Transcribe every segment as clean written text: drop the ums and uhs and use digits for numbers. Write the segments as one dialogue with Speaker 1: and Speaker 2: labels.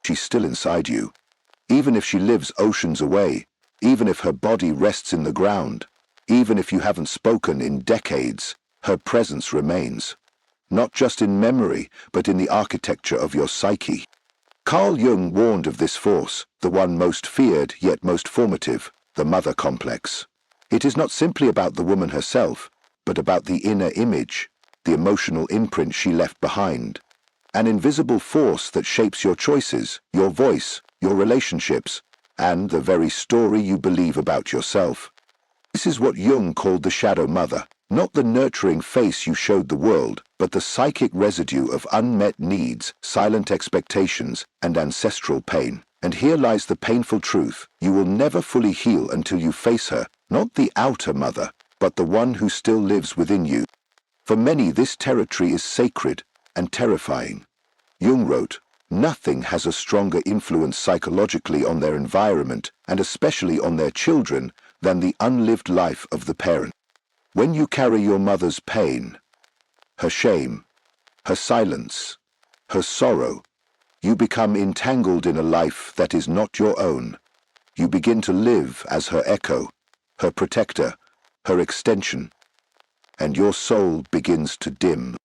Speaker 1: She's still inside you. Even if she lives oceans away, even if her body rests in the ground, even if you haven't spoken in decades, her presence remains. Not just in memory, but in the architecture of your psyche. Carl Jung warned of this force, the one most feared yet most formative, the mother complex. It is not simply about the woman herself, but about the inner image, the emotional imprint she left behind. An invisible force that shapes your choices, your voice, your relationships, and the very story you believe about yourself. This is what Jung called the shadow mother, not the nurturing face you showed the world, but the psychic residue of unmet needs, silent expectations, and ancestral pain. And here lies the painful truth: you will never fully heal until you face her, not the outer mother, but the one who still lives within you. For many, this territory is sacred and terrifying. Jung wrote, "Nothing has a stronger influence psychologically on their environment, and especially on their children, than the unlived life of the parent." When you carry your mother's pain, her shame, her silence, her sorrow, you become entangled in a life that is not your own. You begin to live as her echo, her protector, her extension, and your soul begins to dim.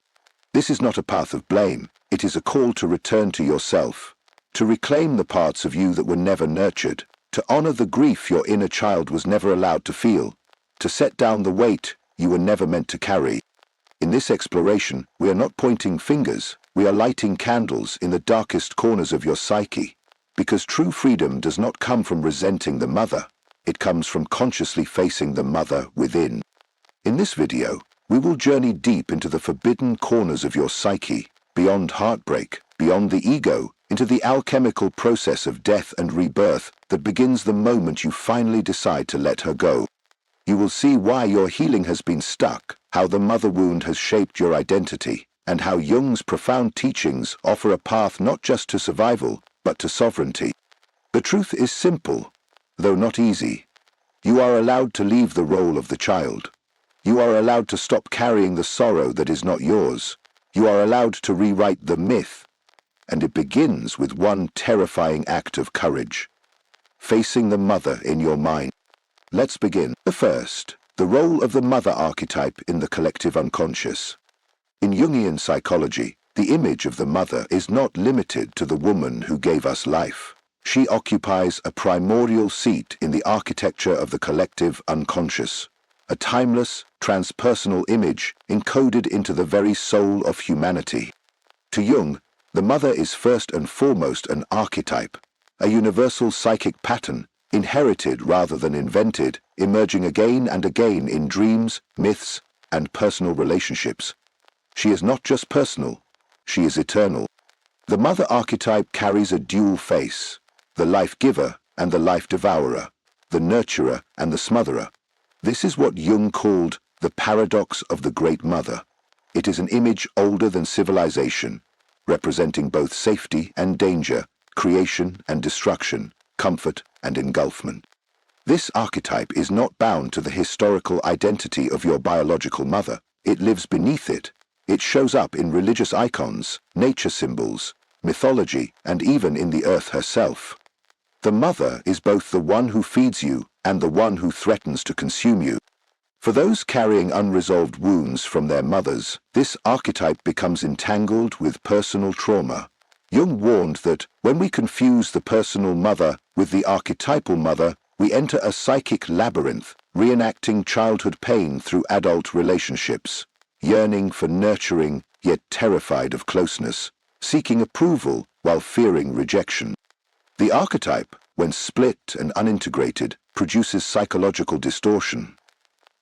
Speaker 1: This is not a path of blame. It is a call to return to yourself, to reclaim the parts of you that were never nurtured, to honor the grief your inner child was never allowed to feel, to set down the weight you were never meant to carry. In this exploration, we are not pointing fingers, we are lighting candles in the darkest corners of your psyche, because true freedom does not come from resenting the mother, it comes from consciously facing the mother within. In this video, we will journey deep into the forbidden corners of your psyche, beyond heartbreak, beyond the ego, into the alchemical process of death and rebirth that begins the moment you finally decide to let her go. You will see why your healing has been stuck, how the mother wound has shaped your identity, and how Jung's profound teachings offer a path not just to survival, but to sovereignty. The truth is simple, though not easy. You are allowed to leave the role of the child. You are allowed to stop carrying the sorrow that is not yours. You are allowed to rewrite the myth, and it begins with one terrifying act of courage: facing the mother in your mind. Let's begin. The first, the role of the mother archetype in the collective unconscious. In Jungian psychology, the image of the mother is not limited to the woman who gave us life. She occupies a primordial seat in the architecture of the collective unconscious, a timeless, transpersonal image encoded into the very soul of humanity. To Jung, the mother is first and foremost an archetype, a universal psychic pattern, inherited rather than invented, emerging again and again in dreams, myths, and personal relationships. She is not just personal, she is eternal. The mother archetype carries a dual face, the life-giver and the life-devourer, the nurturer and the smotherer. This is what Jung called the paradox of the Great Mother. It is an image older than civilization, representing both safety and danger, creation and destruction, comfort and engulfment. This archetype is not bound to the historical identity of your biological mother. It lives beneath it. It shows up in religious icons, nature symbols, mythology, and even in the earth herself. The mother is both the one who feeds you and the one who threatens to consume you. For those carrying unresolved wounds from their mothers, this archetype becomes entangled with personal trauma. Jung warned that when we confuse the personal mother with the archetypal mother, we enter a psychic labyrinth, reenacting childhood pain through adult relationships, yearning for nurturing yet terrified of closeness, seeking approval while fearing rejection. The archetype, when split and unintegrated, produces psychological distortion.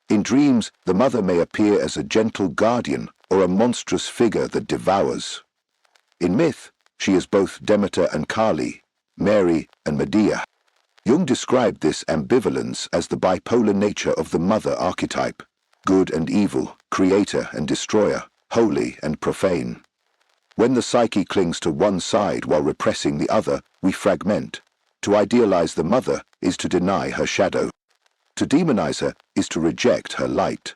Speaker 1: In dreams, the mother may appear as a gentle guardian or a monstrous figure that devours. In myth, she is both Demeter and Kali, Mary and Medea. Jung described this ambivalence as the bipolar nature of the mother archetype: good and evil, creator and destroyer, holy and profane. When the psyche clings to one side while repressing the other, we fragment. To idealize the mother is to deny her shadow. To demonize her is to reject her light.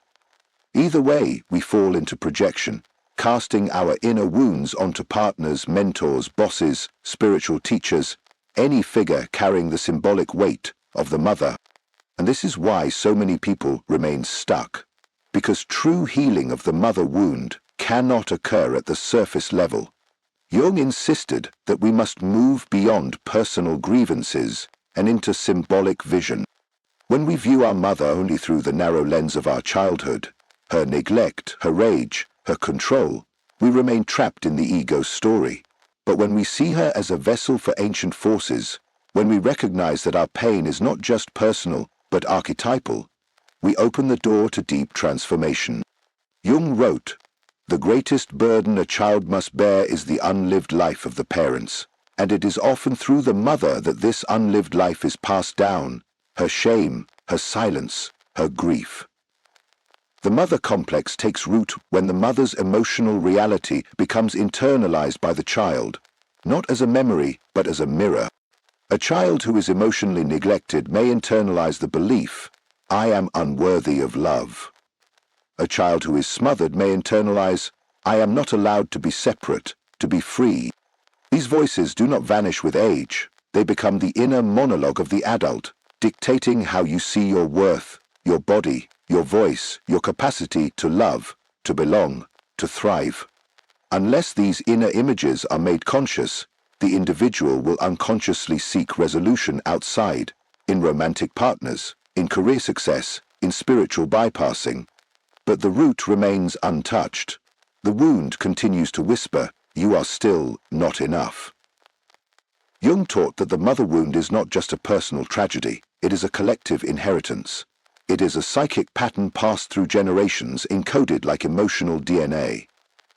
Speaker 1: Either way, we fall into projection, casting our inner wounds onto partners, mentors, bosses, spiritual teachers, any figure carrying the symbolic weight of the mother. And this is why so many people remain stuck, because true healing of the mother wound cannot occur at the surface level. Jung insisted that we must move beyond personal grievances and into symbolic vision. When we view our mother only through the narrow lens of our childhood, her neglect, her rage, her control, we remain trapped in the ego's story. But when we see her as a vessel for ancient forces, when we recognize that our pain is not just personal but archetypal, we open the door to deep transformation. Jung wrote, "The greatest burden a child must bear is the unlived life of the parents, and it is often through the mother that this unlived life is passed down, her shame, her silence, her grief." The mother complex takes root when the mother's emotional reality becomes internalized by the child, not as a memory, but as a mirror. A child who is emotionally neglected may internalize the belief, "I am unworthy of love." A child who is smothered may internalize, "I am not allowed to be separate, to be free." These voices do not vanish with age. They become the inner monologue of the adult, dictating how you see your worth, your body, your voice, your capacity to love, to belong, to thrive. Unless these inner images are made conscious, the individual will unconsciously seek resolution outside, in romantic partners, in career success, in spiritual bypassing. But the root remains untouched. The wound continues to whisper, "You are still not enough." Jung taught that the mother wound is not just a personal tragedy, it is a collective inheritance. It is a psychic pattern passed through generations, encoded like emotional DNA.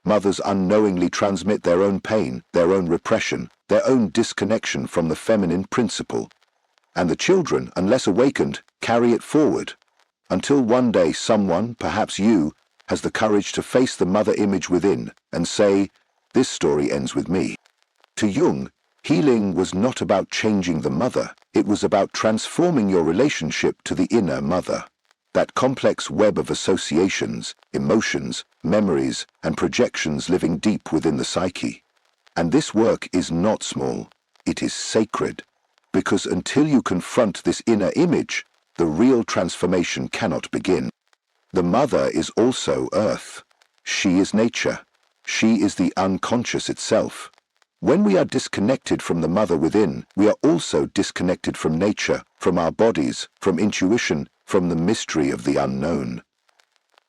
Speaker 1: Mothers unknowingly transmit their own pain, their own repression, their own disconnection from the feminine principle. And the children, unless awakened, carry it forward, until one day someone, perhaps you, has the courage to face the mother image within and say, "This story ends with me." To Jung, healing was not about changing the mother, it was about transforming your relationship to the inner mother. That complex web of associations, emotions, memories, and projections living deep within the psyche. And this work is not small, it is sacred, because until you confront this inner image, the real transformation cannot begin. The mother is also earth. She is nature. She is the unconscious itself. When we are disconnected from the mother within, we are also disconnected from nature, from our bodies, from intuition, from the mystery of the unknown.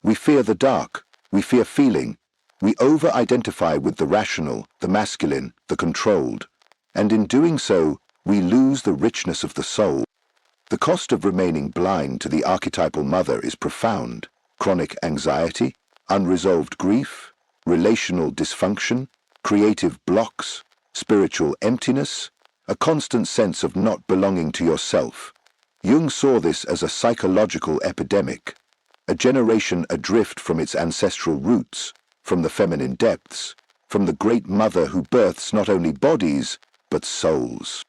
Speaker 1: We fear the dark, we fear feeling, we over-identify with the rational, the masculine, the controlled, and in doing so, we lose the richness of the soul. The cost of remaining blind to the archetypal mother is profound. Chronic anxiety, unresolved grief, relational dysfunction, creative blocks, spiritual emptiness, a constant sense of not belonging to yourself. Jung saw this as a psychological epidemic, a generation adrift from its ancestral roots, from the feminine depths, from the great mother who births not only bodies, but souls.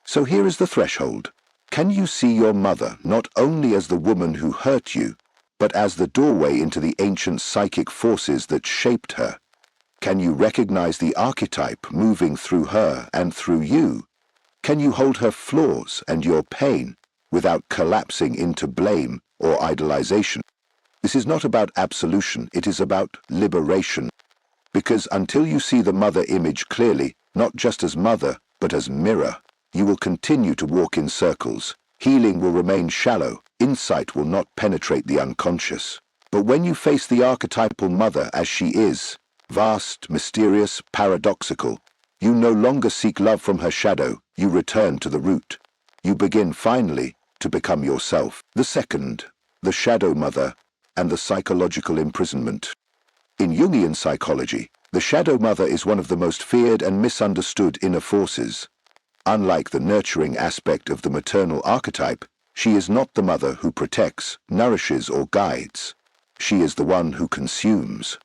Speaker 1: So here is the threshold. Can you see your mother not only as the woman who hurt you, but as the doorway into the ancient psychic forces that shaped her? Can you recognize the archetype moving through her and through you? Can you hold her flaws and your pain without collapsing into blame or idolization? This is not about absolution, it is about liberation. Because until you see the mother image clearly, not just as mother, but as mirror, you will continue to walk in circles. Healing will remain shallow, insight will not penetrate the unconscious. But when you face the archetypal mother as she is, vast, mysterious, paradoxical, you no longer seek love from her shadow, you return to the root. You begin finally to become yourself. The second, the shadow mother, and the psychological imprisonment. In Jungian psychology, the shadow mother is one of the most feared and misunderstood inner forces. Unlike the nurturing aspect of the maternal archetype, she is not the mother who protects, nourishes, or guides. She is the one who consumes.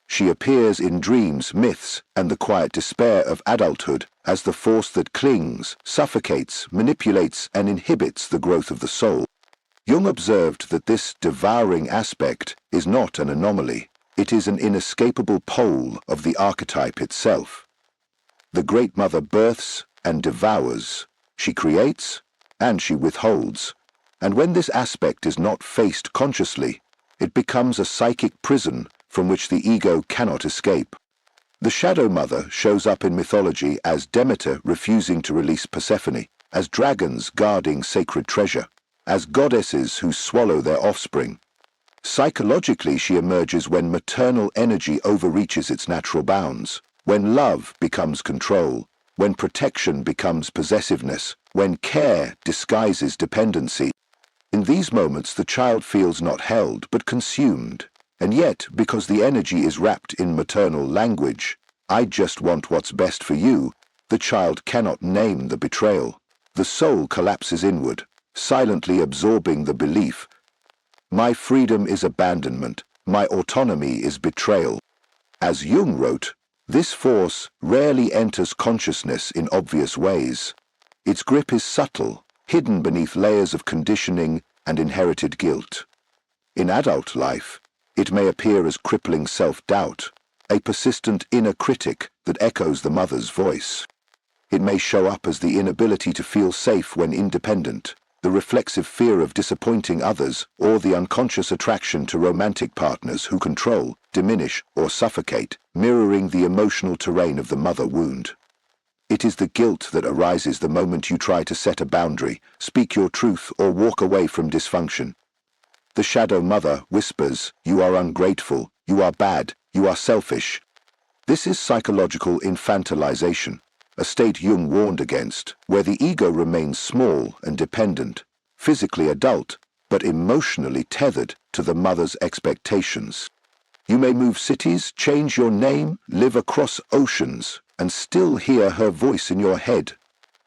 Speaker 1: She appears in dreams, myths, and the quiet despair of adulthood as the force that clings, suffocates, manipulates, and inhibits the growth of the soul. Jung observed that this devouring aspect is not an anomaly. It is an inescapable pole of the archetype itself. The Great Mother births and devours. She creates and she withholds. And when this aspect is not faced consciously, it becomes a psychic prison from which the ego cannot escape. The Shadow Mother shows up in mythology as Demeter refusing to release Persephone, as dragons guarding sacred treasure, as goddesses who swallow their offspring. Psychologically, she emerges when maternal energy overreaches its natural bounds, when love becomes control, when protection becomes possessiveness, when care disguises dependency. In these moments, the child feels not held, but consumed. And yet, because the energy is wrapped in maternal language, "I just want what's best for you," the child cannot name the betrayal. The soul collapses inward, silently absorbing the belief, "My freedom is abandonment, my autonomy is betrayal." As Jung wrote, this force rarely enters consciousness in obvious ways. Its grip is subtle, hidden beneath layers of conditioning and inherited guilt. In adult life, it may appear as crippling self-doubt, a persistent inner critic that echoes the mother's voice. It may show up as the inability to feel safe when independent, the reflexive fear of disappointing others, or the unconscious attraction to romantic partners who control, diminish, or suffocate, mirroring the emotional terrain of the mother wound. It is the guilt that arises the moment you try to set a boundary, speak your truth, or walk away from dysfunction. The Shadow Mother whispers, "You are ungrateful, you are bad, you are selfish." This is psychological infantilization, a state Jung warned against, where the ego remains small and dependent, physically adult, but emotionally tethered to the mother's expectations. You may move cities, change your name, live across oceans, and still hear her voice in your head.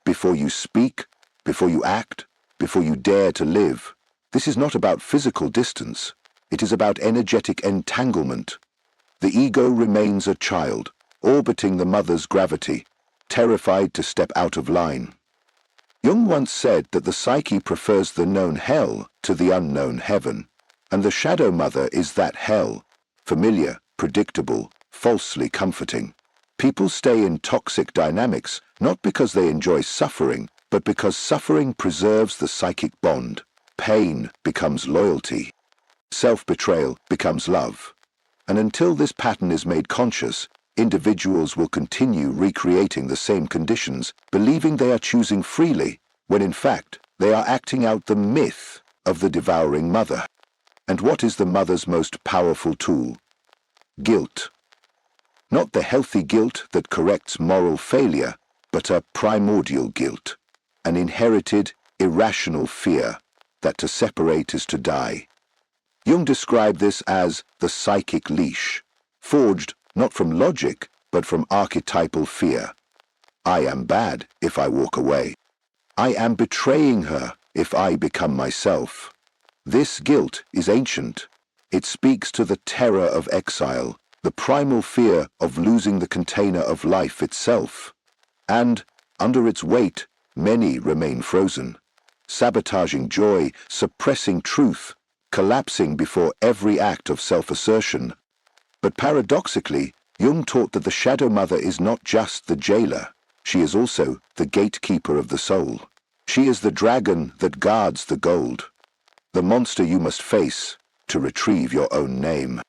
Speaker 1: Before you speak, before you act, before you dare to live. This is not about physical distance. It is about energetic entanglement. The ego remains a child, orbiting the mother's gravity, terrified to step out of line. Jung once said that the psyche prefers the known hell to the unknown heaven, and the Shadow Mother is that hell, familiar, predictable, falsely comforting. People stay in toxic dynamics not because they enjoy suffering, but because suffering preserves the psychic bond. Pain becomes loyalty. Self-betrayal becomes love. And until this pattern is made conscious, individuals will continue recreating the same conditions, believing they are choosing freely, when in fact they are acting out the myth of the devouring mother. And what is the mother's most powerful tool? Guilt. Not the healthy guilt that corrects moral failure, but a primordial guilt, an inherited, irrational fear that to separate is to die. Jung described this as the psychic leash, forged not from logic, but from archetypal fear. I am bad if I walk away. I am betraying her if I become myself. This guilt is ancient. It speaks to the terror of exile, the primal fear of losing the container of life itself. And, under its weight, many remain frozen, sabotaging joy, suppressing truth, collapsing before every act of self-assertion. But paradoxically, Jung taught that the Shadow Mother is not just the jailer. She is also the gatekeeper of the soul. She is the dragon that guards the gold, the monster you must face to retrieve your own name.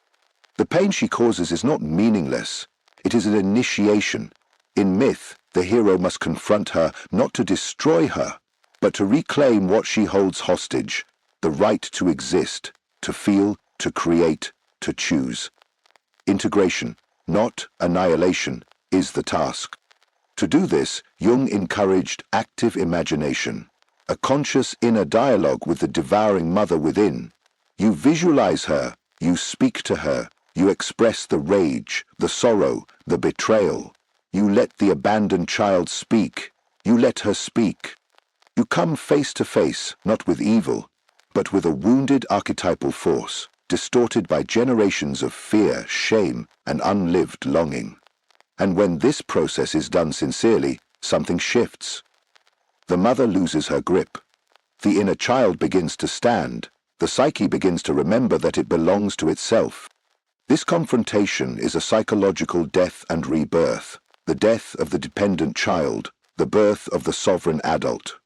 Speaker 1: The pain she causes is not meaningless. It is an initiation. In myth, the hero must confront her not to destroy her, but to reclaim what she holds hostage, the right to exist, to feel, to create, to choose. Integration, not annihilation, is the task. To do this, Jung encouraged active imagination, a conscious inner dialogue with the devouring mother within. You visualize her, you speak to her, you express the rage, the sorrow, the betrayal. You let the abandoned child speak, you let her speak. You come face to face, not with evil, but with a wounded archetypal force, distorted by generations of fear, shame, and unlived longing. And when this process is done sincerely, something shifts. The mother loses her grip. The inner child begins to stand. The psyche begins to remember that it belongs to itself. This confrontation is a psychological death and rebirth, the death of the dependent child, the birth of the sovereign adult.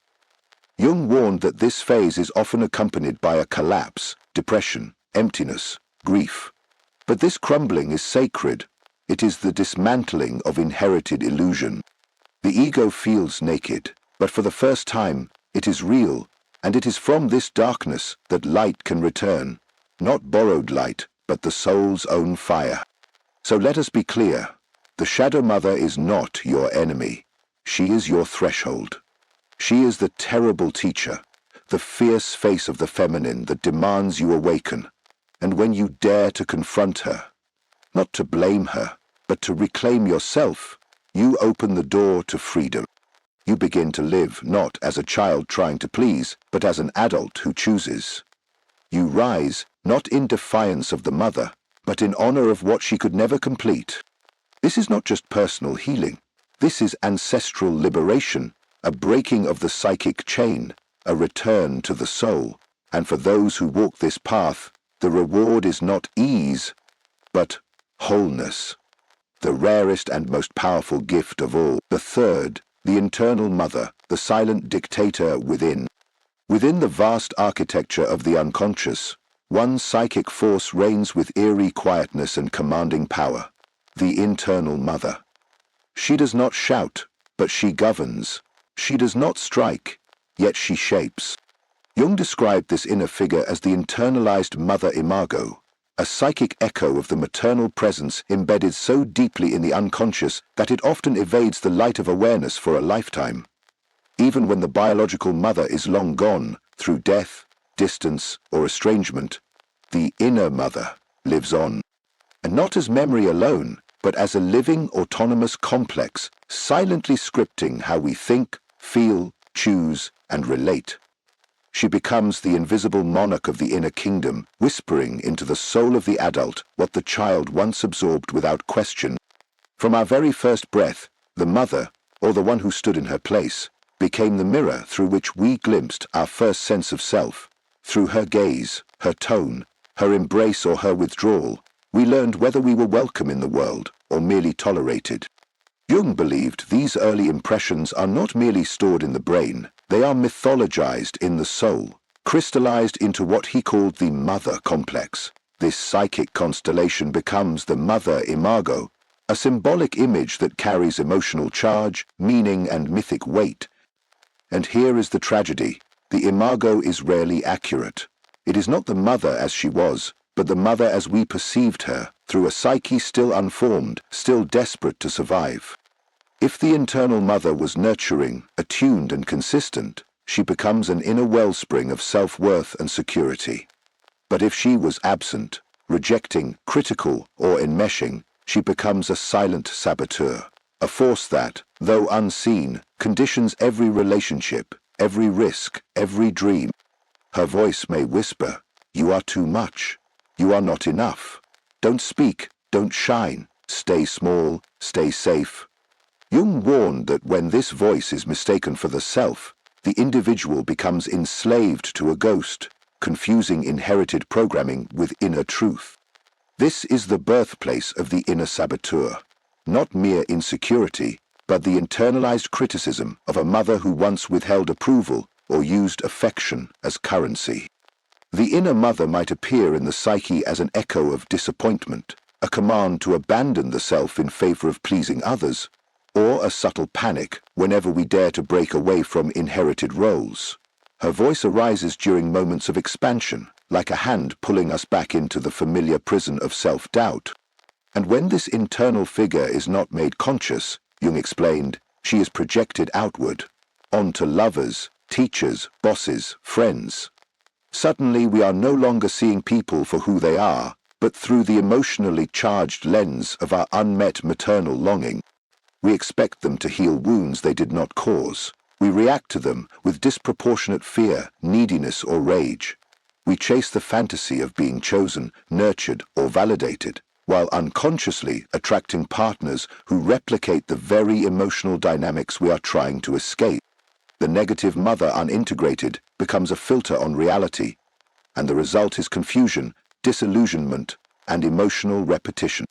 Speaker 1: Jung warned that this phase is often accompanied by a collapse, depression, emptiness, grief. But this crumbling is sacred. It is the dismantling of inherited illusion. The ego feels naked, but for the first time, it is real, and it is from this darkness that light can return, not borrowed light, but the soul's own fire. So let us be clear, the Shadow Mother is not your enemy. She is your threshold. She is the terrible teacher, the fierce face of the feminine that demands you awaken. And when you dare to confront her, not to blame her, but to reclaim yourself, you open the door to freedom. You begin to live not as a child trying to please, but as an adult who chooses. You rise not in defiance of the mother, but in honor of what she could never complete. This is not just personal healing. This is ancestral liberation, a breaking of the psychic chain, a return to the soul. And for those who walk this path, the reward is not ease, but wholeness. The rarest and most powerful gift of all. The third, the internal mother, the silent dictator within. Within the vast architecture of the unconscious, one psychic force reigns with eerie quietness and commanding power, the internal mother. She does not shout, but she governs. She does not strike, yet she shapes. Jung described this inner figure as the internalized mother imago, a psychic echo of the maternal presence embedded so deeply in the unconscious that it often evades the light of awareness for a lifetime. Even when the biological mother is long gone, through death, distance, or estrangement, the inner mother lives on. And not as memory alone, but as a living, autonomous complex, silently scripting how we think, feel, choose, and relate. She becomes the invisible monarch of the inner kingdom, whispering into the soul of the adult what the child once absorbed without question. From our very first breath, the mother, or the one who stood in her place, became the mirror through which we glimpsed our first sense of self. Through her gaze, her tone, her embrace or her withdrawal, we learned whether we were welcome in the world or merely tolerated. Jung believed these early impressions are not merely stored in the brain, they are mythologized in the soul, crystallized into what he called the mother complex. This psychic constellation becomes the mother imago, a symbolic image that carries emotional charge, meaning, and mythic weight. And here is the tragedy. The imago is rarely accurate. It is not the mother as she was, but the mother as we perceived her, through a psyche still unformed, still desperate to survive. If the internal mother was nurturing, attuned, and consistent, she becomes an inner wellspring of self-worth and security. But if she was absent, rejecting, critical, or enmeshing, she becomes a silent saboteur, a force that, though unseen, conditions every relationship, every risk, every dream. Her voice may whisper, "You are too much. You are not enough. Don't speak, don't shine. Stay small, stay safe." Jung warned that when this voice is mistaken for the self, the individual becomes enslaved to a ghost, confusing inherited programming with inner truth. This is the birthplace of the inner saboteur, not mere insecurity, but the internalized criticism of a mother who once withheld approval or used affection as currency. The inner mother might appear in the psyche as an echo of disappointment, a command to abandon the self in favor of pleasing others, or a subtle panic whenever we dare to break away from inherited roles. Her voice arises during moments of expansion, like a hand pulling us back into the familiar prison of self-doubt. And when this internal figure is not made conscious, Jung explained, she is projected outward, onto lovers, teachers, bosses, friends. Suddenly we are no longer seeing people for who they are, but through the emotionally charged lens of our unmet maternal longing. We expect them to heal wounds they did not cause. We react to them with disproportionate fear, neediness, or rage. We chase the fantasy of being chosen, nurtured, or validated, while unconsciously attracting partners who replicate the very emotional dynamics we are trying to escape. The negative mother unintegrated becomes a filter on reality, and the result is confusion, disillusionment, and emotional repetition.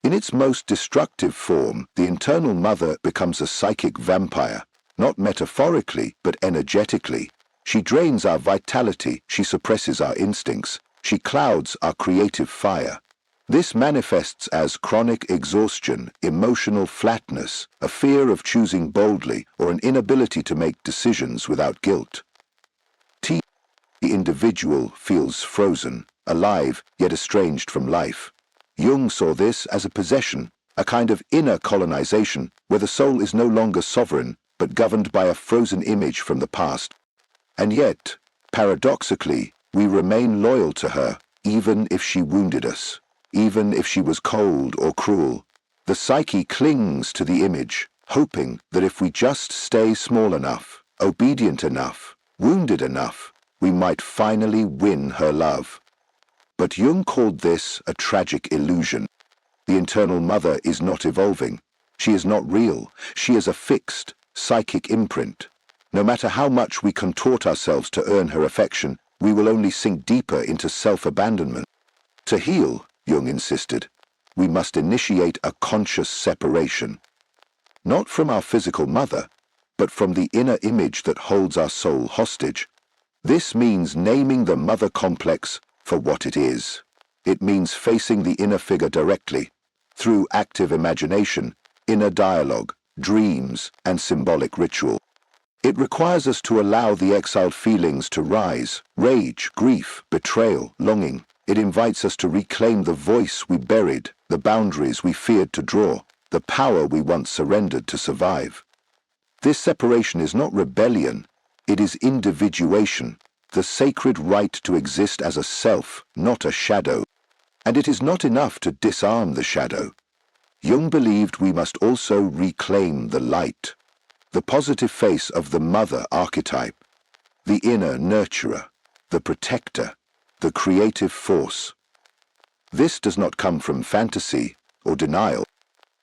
Speaker 1: In its most destructive form, the internal mother becomes a psychic vampire, not metaphorically, but energetically. She drains our vitality, she suppresses our instincts, she clouds our creative fire. This manifests as chronic exhaustion, emotional flatness, a fear of choosing boldly, or an inability to make decisions without guilt. The individual feels frozen, alive, yet estranged from life. Jung saw this as a possession, a kind of inner colonization, where the soul is no longer sovereign, but governed by a frozen image from the past. And yet, paradoxically, we remain loyal to her, even if she wounded us. Even if she was cold or cruel, the psyche clings to the image, hoping that if we just stay small enough, obedient enough, wounded enough, we might finally win her love. But Jung called this a tragic illusion. The internal mother is not evolving. She is not real. She is a fixed, psychic imprint. No matter how much we contort ourselves to earn her affection, we will only sink deeper into self-abandonment. To heal, Jung insisted, we must initiate a conscious separation, not from our physical mother, but from the inner image that holds our soul hostage. This means naming the mother complex for what it is. It means facing the inner figure directly, through active imagination, inner dialogue, dreams, and symbolic ritual. It requires us to allow the exiled feelings to rise, rage, grief, betrayal, longing. It invites us to reclaim the voice we buried, the boundaries we feared to draw, the power we once surrendered to survive. This separation is not rebellion, it is individuation, the sacred right to exist as a self, not a shadow. And it is not enough to disarm the shadow. Jung believed we must also reclaim the light, the positive face of the mother archetype, the inner nurturer, the protector, the creative force. This does not come from fantasy or denial.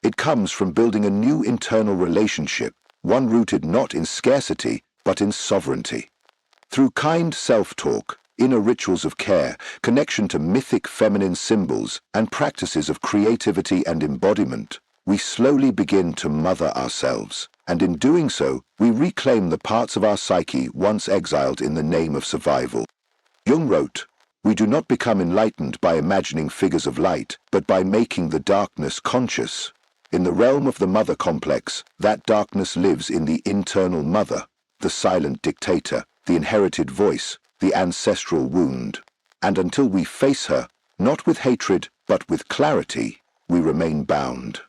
Speaker 1: It comes from building a new internal relationship, one rooted not in scarcity, but in sovereignty. Through kind self-talk, inner rituals of care, connection to mythic feminine symbols, and practices of creativity and embodiment, we slowly begin to mother ourselves, and in doing so, we reclaim the parts of our psyche once exiled in the name of survival. Jung wrote, "We do not become enlightened by imagining figures of light, but by making the darkness conscious. In the realm of the mother complex, that darkness lives in the internal mother, the silent dictator, the inherited voice, the ancestral wound. And until we face her, not with hatred, but with clarity, we remain bound.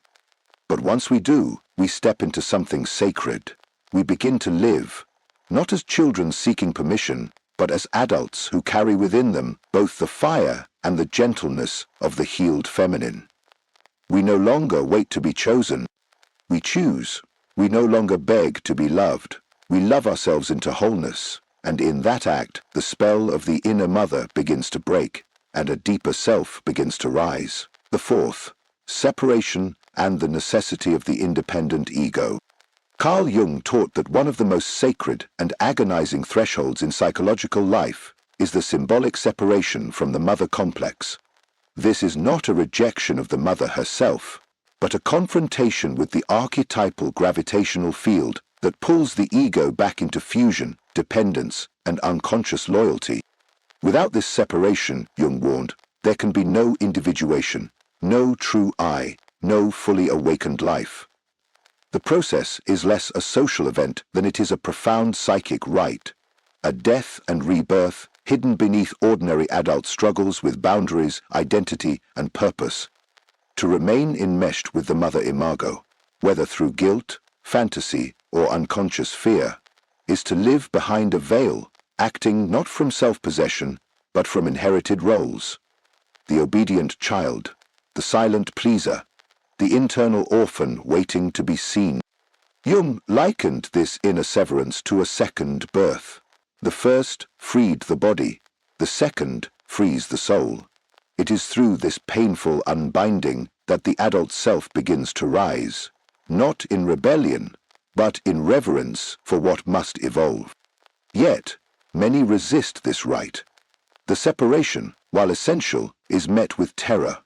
Speaker 1: But once we do, we step into something sacred. We begin to live, not as children seeking permission, but as adults who carry within them both the fire and the gentleness of the healed feminine. We no longer wait to be chosen. We choose. We no longer beg to be loved. We love ourselves into wholeness, and in that act, the spell of the inner mother begins to break, and a deeper self begins to rise. The fourth, separation and the necessity of the independent ego. Carl Jung taught that one of the most sacred and agonizing thresholds in psychological life is the symbolic separation from the mother complex. This is not a rejection of the mother herself, but a confrontation with the archetypal gravitational field that pulls the ego back into fusion, dependence, and unconscious loyalty. Without this separation, Jung warned, there can be no individuation, no true I, no fully awakened life. The process is less a social event than it is a profound psychic rite, a death and rebirth hidden beneath ordinary adult struggles with boundaries, identity, and purpose. To remain enmeshed with the mother imago, whether through guilt, fantasy, or unconscious fear, is to live behind a veil, acting not from self-possession, but from inherited roles. The obedient child, the silent pleaser, the internal orphan waiting to be seen. Jung likened this inner severance to a second birth. The first freed the body, the second frees the soul. It is through this painful unbinding that the adult self begins to rise, not in rebellion, but in reverence for what must evolve. Yet, many resist this rite. The separation, while essential, is met with terror,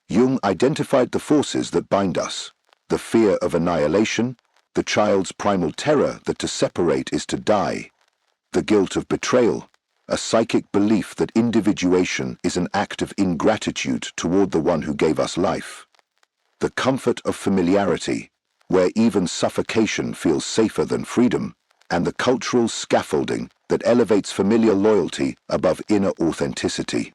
Speaker 1: Jung identified the forces that bind us: the fear of annihilation, the child's primal terror that to separate is to die, the guilt of betrayal, a psychic belief that individuation is an act of ingratitude toward the one who gave us life, the comfort of familiarity, where even suffocation feels safer than freedom, and the cultural scaffolding that elevates familial loyalty above inner authenticity.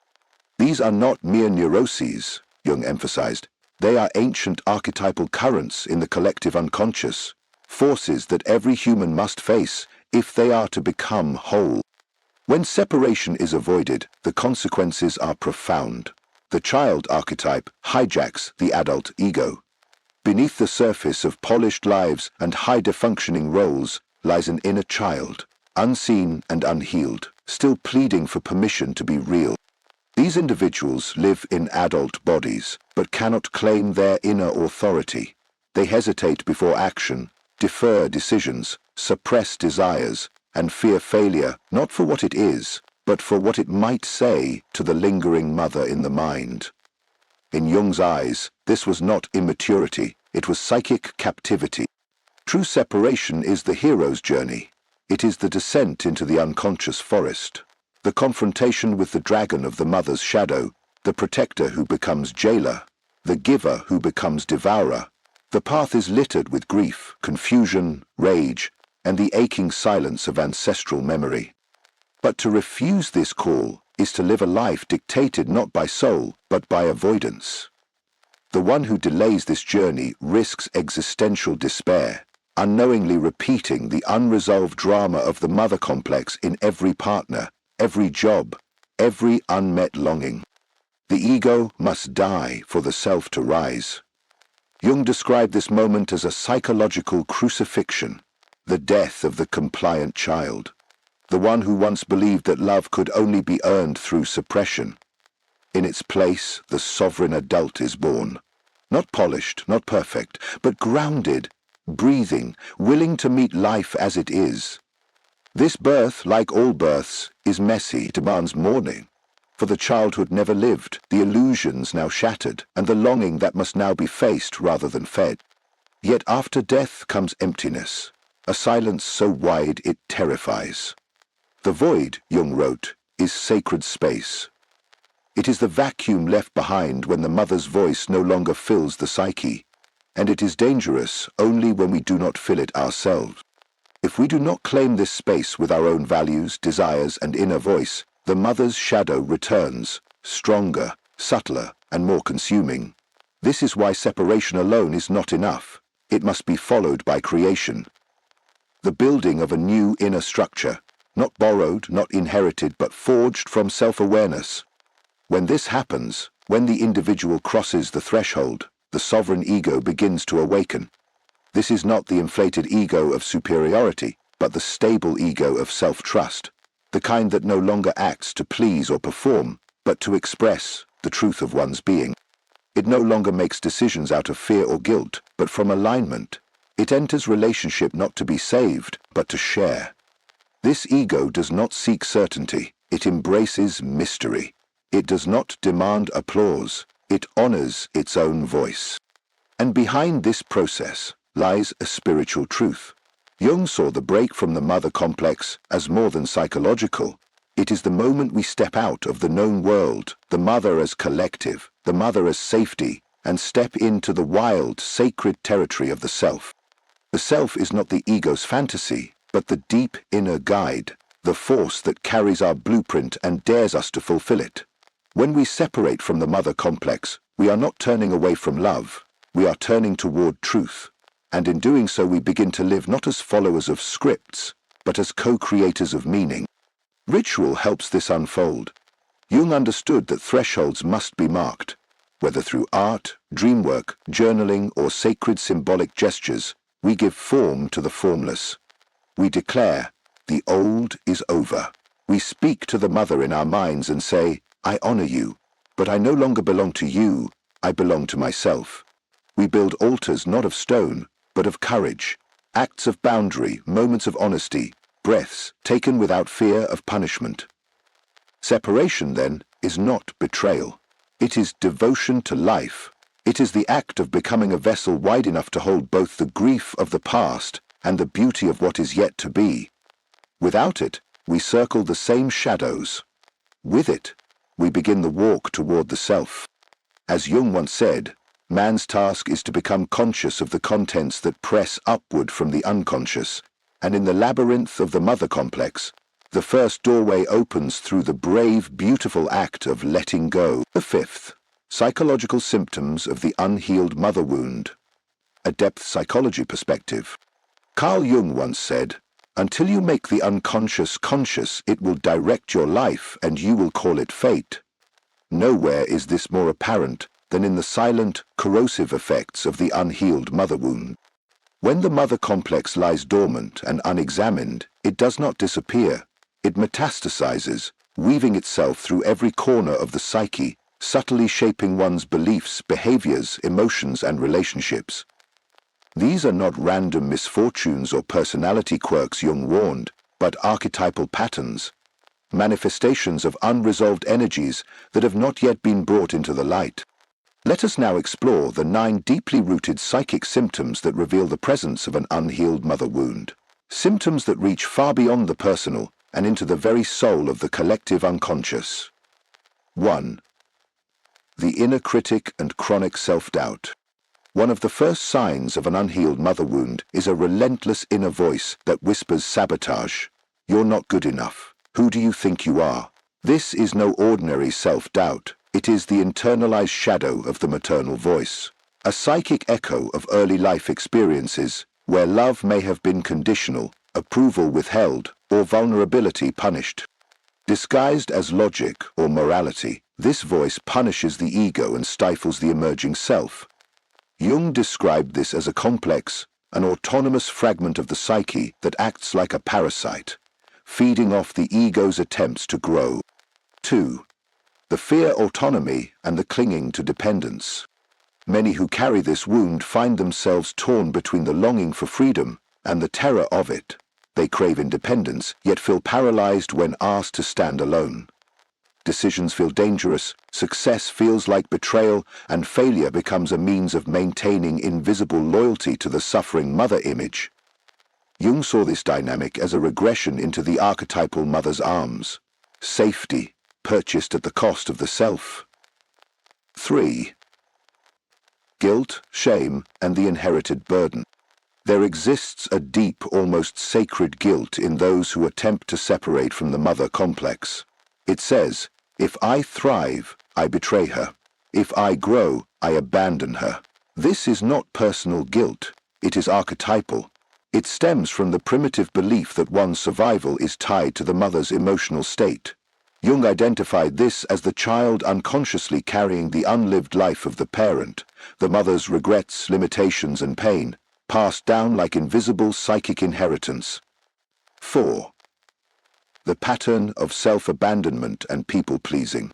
Speaker 1: These are not mere neuroses, Jung emphasized. They are ancient archetypal currents in the collective unconscious, forces that every human must face if they are to become whole. When separation is avoided, the consequences are profound. The child archetype hijacks the adult ego. Beneath the surface of polished lives and high-functioning roles lies an inner child, unseen and unhealed, still pleading for permission to be real. These individuals live in adult bodies, but cannot claim their inner authority. They hesitate before action, defer decisions, suppress desires, and fear failure not for what it is, but for what it might say to the lingering mother in the mind. In Jung's eyes, this was not immaturity, it was psychic captivity. True separation is the hero's journey. It is the descent into the unconscious forest, the confrontation with the dragon of the mother's shadow, the protector who becomes jailer, the giver who becomes devourer. The path is littered with grief, confusion, rage, and the aching silence of ancestral memory. But to refuse this call is to live a life dictated not by soul, but by avoidance. The one who delays this journey risks existential despair, unknowingly repeating the unresolved drama of the mother complex in every partner, every job, every unmet longing. The ego must die for the self to rise. Jung described this moment as a psychological crucifixion, the death of the compliant child, the one who once believed that love could only be earned through suppression. In its place, the sovereign adult is born, not polished, not perfect, but grounded, breathing, willing to meet life as it is. This birth, like all births, is messy, demands mourning. For the childhood never lived, the illusions now shattered, and the longing that must now be faced rather than fed. Yet after death comes emptiness, a silence so wide it terrifies. The void, Jung wrote, is sacred space. It is the vacuum left behind when the mother's voice no longer fills the psyche, and it is dangerous only when we do not fill it ourselves. If we do not claim this space with our own values, desires, and inner voice, the mother's shadow returns, stronger, subtler, and more consuming. This is why separation alone is not enough. It must be followed by creation. The building of a new inner structure, not borrowed, not inherited, but forged from self-awareness. When this happens, when the individual crosses the threshold, the sovereign ego begins to awaken. This is not the inflated ego of superiority, but the stable ego of self-trust, the kind that no longer acts to please or perform, but to express the truth of one's being. It no longer makes decisions out of fear or guilt, but from alignment. It enters relationship not to be saved, but to share. This ego does not seek certainty, it embraces mystery. It does not demand applause, it honors its own voice. And behind this process lies a spiritual truth. Jung saw the break from the mother complex as more than psychological. It is the moment we step out of the known world, the mother as collective, the mother as safety, and step into the wild, sacred territory of the self. The self is not the ego's fantasy, but the deep inner guide, the force that carries our blueprint and dares us to fulfill it. When we separate from the mother complex, we are not turning away from love, we are turning toward truth. And in doing so we begin to live not as followers of scripts, but as co-creators of meaning. Ritual helps this unfold. Jung understood that thresholds must be marked. Whether through art, dreamwork, journaling, or sacred symbolic gestures, we give form to the formless. We declare, the old is over. We speak to the mother in our minds and say, I honor you, but I no longer belong to you, I belong to myself. We build altars not of stone, but of courage, acts of boundary, moments of honesty, breaths taken without fear of punishment. Separation, then, is not betrayal. It is devotion to life. It is the act of becoming a vessel wide enough to hold both the grief of the past and the beauty of what is yet to be. Without it, we circle the same shadows. With it, we begin the walk toward the self. As Jung once said, man's task is to become conscious of the contents that press upward from the unconscious, and in the labyrinth of the mother complex, the first doorway opens through the brave, beautiful act of letting go. The fifth, psychological symptoms of the unhealed mother wound. A depth psychology perspective. Carl Jung once said, "Until you make the unconscious conscious, it will direct your life and you will call it fate." Nowhere is this more apparent than in the silent, corrosive effects of the unhealed mother wound. When the mother complex lies dormant and unexamined, it does not disappear. It metastasizes, weaving itself through every corner of the psyche, subtly shaping one's beliefs, behaviors, emotions, and relationships. These are not random misfortunes or personality quirks, Jung warned, but archetypal patterns, manifestations of unresolved energies that have not yet been brought into the light. Let us now explore the 9 deeply rooted psychic symptoms that reveal the presence of an unhealed mother wound. Symptoms that reach far beyond the personal and into the very soul of the collective unconscious. 1. The inner critic and chronic self-doubt. One of the first signs of an unhealed mother wound is a relentless inner voice that whispers sabotage. You're not good enough. Who do you think you are? This is no ordinary self-doubt. It is the internalized shadow of the maternal voice, a psychic echo of early life experiences where love may have been conditional, approval withheld, or vulnerability punished. Disguised as logic or morality, this voice punishes the ego and stifles the emerging self. Jung described this as a complex, an autonomous fragment of the psyche that acts like a parasite, feeding off the ego's attempts to grow. 2. The fear autonomy and the clinging to dependence. Many who carry this wound find themselves torn between the longing for freedom and the terror of it. They crave independence, yet feel paralyzed when asked to stand alone. Decisions feel dangerous, success feels like betrayal, and failure becomes a means of maintaining invisible loyalty to the suffering mother image. Jung saw this dynamic as a regression into the archetypal mother's arms. Safety, purchased at the cost of the self. 3. Guilt, shame, and the inherited burden. There exists a deep, almost sacred guilt in those who attempt to separate from the mother complex. It says, "If I thrive, I betray her. If I grow, I abandon her." This is not personal guilt. It is archetypal. It stems from the primitive belief that one's survival is tied to the mother's emotional state. Jung identified this as the child unconsciously carrying the unlived life of the parent, the mother's regrets, limitations, and pain, passed down like invisible psychic inheritance. 4. The pattern of self-abandonment and people-pleasing.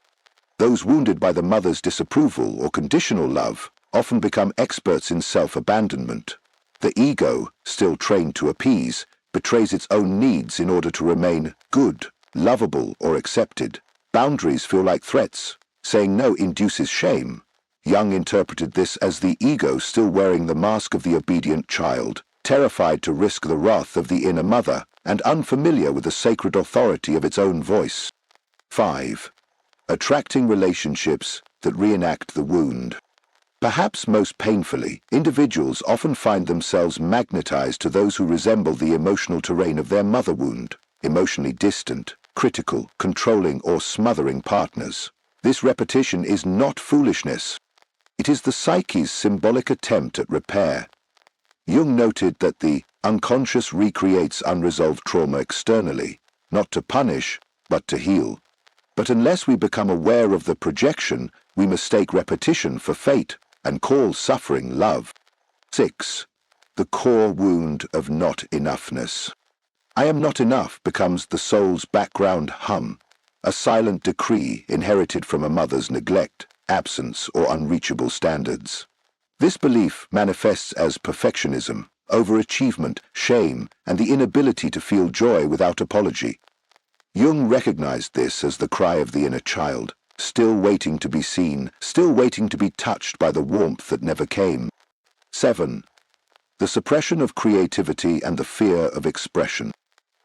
Speaker 1: Those wounded by the mother's disapproval or conditional love often become experts in self-abandonment. The ego, still trained to appease, betrays its own needs in order to remain good, lovable, or accepted. Boundaries feel like threats. Saying no induces shame. Jung interpreted this as the ego still wearing the mask of the obedient child, terrified to risk the wrath of the inner mother, and unfamiliar with the sacred authority of its own voice. 5. Attracting relationships that reenact the wound. Perhaps most painfully, individuals often find themselves magnetized to those who resemble the emotional terrain of their mother wound, emotionally distant, critical, controlling, or smothering partners. This repetition is not foolishness. It is the psyche's symbolic attempt at repair. Jung noted that the unconscious recreates unresolved trauma externally, not to punish, but to heal. But unless we become aware of the projection, we mistake repetition for fate and call suffering love. 6. The core wound of not enoughness. I am not enough becomes the soul's background hum, a silent decree inherited from a mother's neglect, absence, or unreachable standards. This belief manifests as perfectionism, overachievement, shame, and the inability to feel joy without apology. Jung recognized this as the cry of the inner child, still waiting to be seen, still waiting to be touched by the warmth that never came. 7. The suppression of creativity and the fear of expression.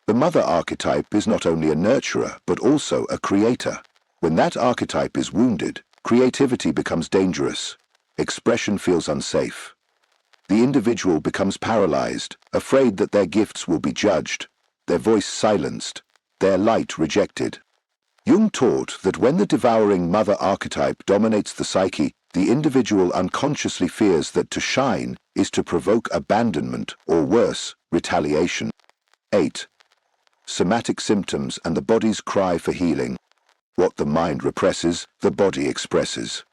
Speaker 1: The mother archetype is not only a nurturer, but also a creator. When that archetype is wounded, creativity becomes dangerous. Expression feels unsafe. The individual becomes paralyzed, afraid that their gifts will be judged, their voice silenced, their light rejected. Jung taught that when the devouring mother archetype dominates the psyche, the individual unconsciously fears that to shine is to provoke abandonment or worse, retaliation. 8. Somatic symptoms and the body's cry for healing. What the mind represses, the body expresses.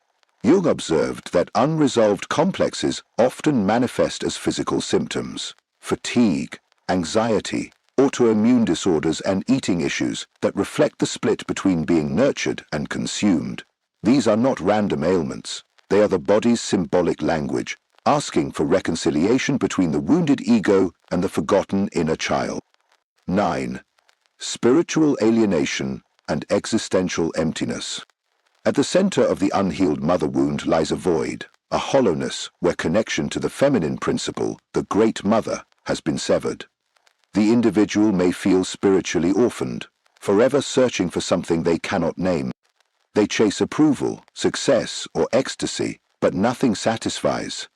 Speaker 1: Jung observed that unresolved complexes often manifest as physical symptoms: fatigue, anxiety, autoimmune disorders and eating issues that reflect the split between being nurtured and consumed. These are not random ailments. They are the body's symbolic language, asking for reconciliation between the wounded ego and the forgotten inner child. 9. Spiritual alienation and existential emptiness. At the center of the unhealed mother wound lies a void, a hollowness where connection to the feminine principle, the Great Mother, has been severed. The individual may feel spiritually orphaned, forever searching for something they cannot name. They chase approval, success, or ecstasy, but nothing satisfies.